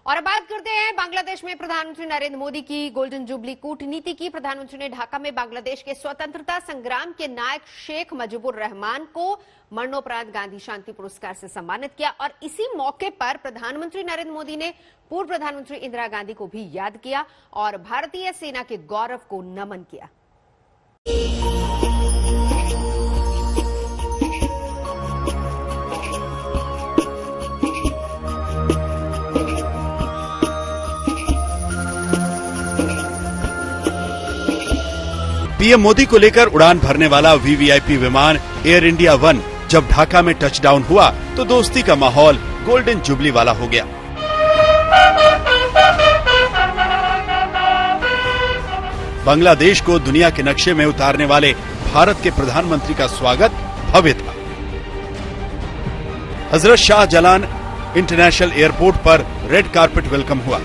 और अब बात करते हैं बांग्लादेश में प्रधानमंत्री नरेंद्र मोदी की गोल्डन जुबली कूटनीति की। प्रधानमंत्री ने ढाका में बांग्लादेश के स्वतंत्रता संग्राम के नायक शेख मुजीबुर रहमान को मरणोपरांत गांधी शांति पुरस्कार से सम्मानित किया और इसी मौके पर प्रधानमंत्री नरेंद्र मोदी ने पूर्व प्रधानमंत्री इंदिरा गांधी को भी याद किया और भारतीय सेना के गौरव को नमन किया। पीएम मोदी को लेकर उड़ान भरने वाला वीवीआईपी विमान एयर इंडिया 1 जब ढाका में टचडाउन हुआ तो दोस्ती का माहौल गोल्डन जुबली वाला हो गया। बांग्लादेश को दुनिया के नक्शे में उतारने वाले भारत के प्रधानमंत्री का स्वागत भव्य था। हजरत शाहजलाल इंटरनेशनल एयरपोर्ट पर रेड कारपेट वेलकम हुआ।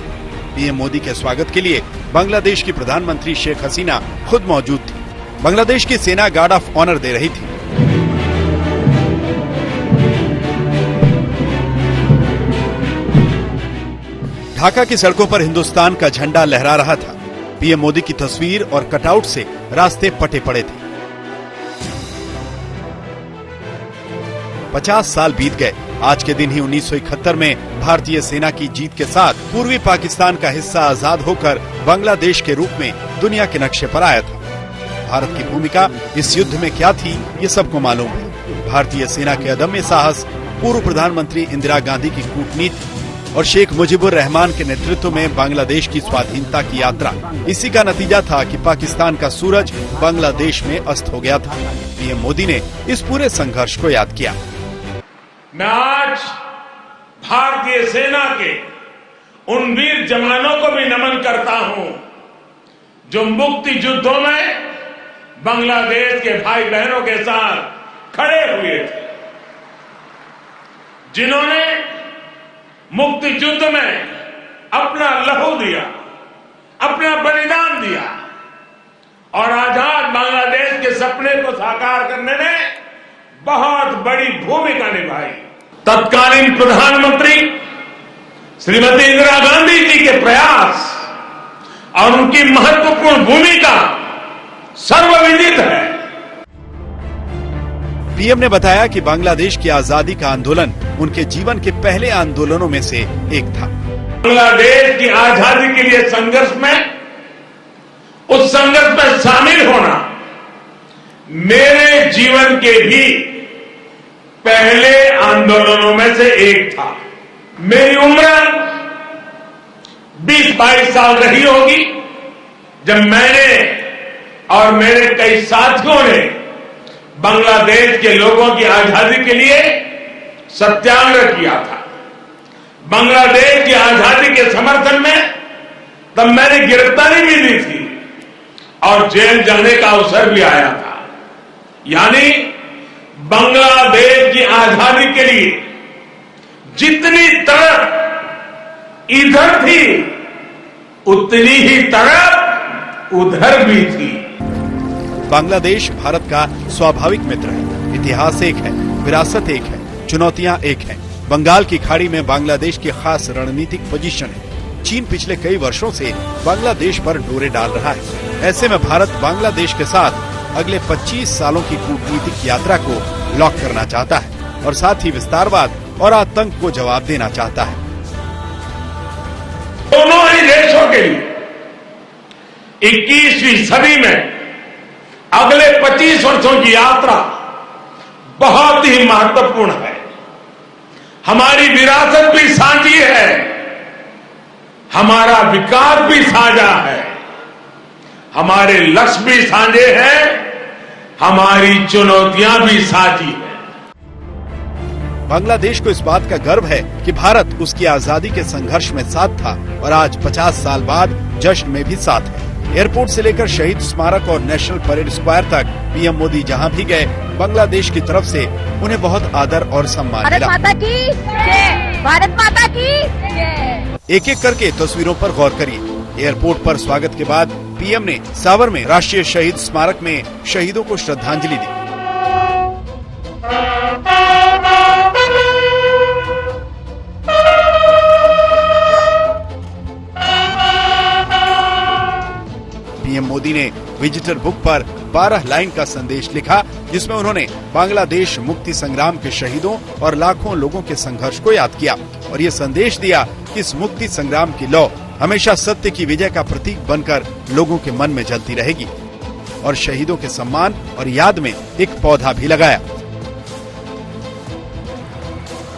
पीएम मोदी के स्वागत के लिए बांग्लादेश की प्रधानमंत्री शेख हसीना खुद मौजूद थी। बांग्लादेश की सेना गार्ड ऑफ ऑनर दे रही थी। ढाका की सड़कों पर हिंदुस्तान का झंडा लहरा रहा था। पीएम मोदी की तस्वीर और कटआउट से रास्ते पटे पड़े थे। 50 साल बीत गए। आज के दिन ही 1971 में भारतीय सेना की जीत के साथ पूर्वी पाकिस्तान का हिस्सा आजाद होकर बांग्लादेश के रूप में दुनिया के नक्शे पर आया था। भारत की भूमिका इस युद्ध में क्या थी, ये सबको मालूम है। भारतीय सेना के अदम्य साहस, पूर्व प्रधानमंत्री इंदिरा गांधी की कूटनीति और शेख मुजीबुर रहमान के नेतृत्व में बांग्लादेश की स्वाधीनता की यात्रा, इसी का नतीजा था कि पाकिस्तान का सूरज बांग्लादेश में अस्त हो गया था। पीएम मोदी ने इस पूरे संघर्ष को याद किया। मैं आज भारतीय सेना के उन वीर जवानों को भी नमन करता हूं जो मुक्ति युद्धों में बांग्लादेश के भाई बहनों के साथ खड़े हुए थे, जिन्होंने मुक्ति युद्ध में अपना लहू दिया, अपना बलिदान दिया और आजाद बांग्लादेश के सपने को साकार करने में बहुत बड़ी भूमिका निभाई। तत्कालीन प्रधानमंत्री श्रीमती इंदिरा गांधी जी के प्रयास और उनकी महत्वपूर्ण भूमिका सर्वविदित है। पीएम ने बताया कि बांग्लादेश की आजादी का आंदोलन उनके जीवन के पहले आंदोलनों में से एक था। बांग्लादेश की आजादी के लिए संघर्ष में, उस संघर्ष में शामिल होना मेरे जीवन के भी पहले आंदोलनों में से एक था। मेरी उम्र 20-22 साल रही होगी जब मैंने और मेरे कई साथियों ने बांग्लादेश के लोगों की आजादी के लिए सत्याग्रह किया था। बांग्लादेश की आजादी के समर्थन में तब मैंने गिरफ्तारी भी दी थी और जेल जाने का अवसर भी आया था। यानी बांग्लादेश की आजादी के लिए जितनी तड़प इधर थी उतनी ही तड़प उधर भी थी। बांग्लादेश भारत का स्वाभाविक मित्र है। इतिहास एक है, विरासत एक है, चुनौतियां एक है। बंगाल की खाड़ी में बांग्लादेश की खास रणनीतिक पोजीशन है। चीन पिछले कई वर्षों से बांग्लादेश पर डोरे डाल रहा है। ऐसे में भारत बांग्लादेश के साथ अगले 25 सालों की कूटनीतिक यात्रा को लॉक करना चाहता है और साथ ही विस्तारवाद और आतंक को जवाब देना चाहता है। दोनों ही देशों के लिए 21वीं सदी में अगले 25 वर्षों की यात्रा बहुत ही महत्वपूर्ण है। हमारी विरासत भी साझी है, हमारा विकास भी साझा है, हमारे लक्ष्य भी साझे हैं, हमारी चुनौतियां भी साझी हैं। बांग्लादेश को इस बात का गर्व है कि भारत उसकी आजादी के संघर्ष में साथ था और आज 50 साल बाद जश्न में भी साथ है। एयरपोर्ट से लेकर शहीद स्मारक और नेशनल परेड स्क्वायर तक पीएम मोदी जहां भी गए, बांग्लादेश की तरफ से उन्हें बहुत आदर और सम्मान मिला। भारत माता की जय, भारत माता की जय। एक एक करके तस्वीरों पर गौर करिए। एयरपोर्ट पर स्वागत के बाद पीएम ने सावर में राष्ट्रीय शहीद स्मारक में शहीदों को श्रद्धांजलि दी। मोदी ने विजिटर बुक पर 12 लाइन का संदेश लिखा, जिसमें उन्होंने बांग्लादेश मुक्ति संग्राम के शहीदों और लाखों लोगों के संघर्ष को याद किया और ये संदेश दिया कि इस मुक्ति संग्राम की लौ हमेशा सत्य की विजय का प्रतीक बनकर लोगों के मन में जलती रहेगी। और शहीदों के सम्मान और याद में एक पौधा भी लगाया।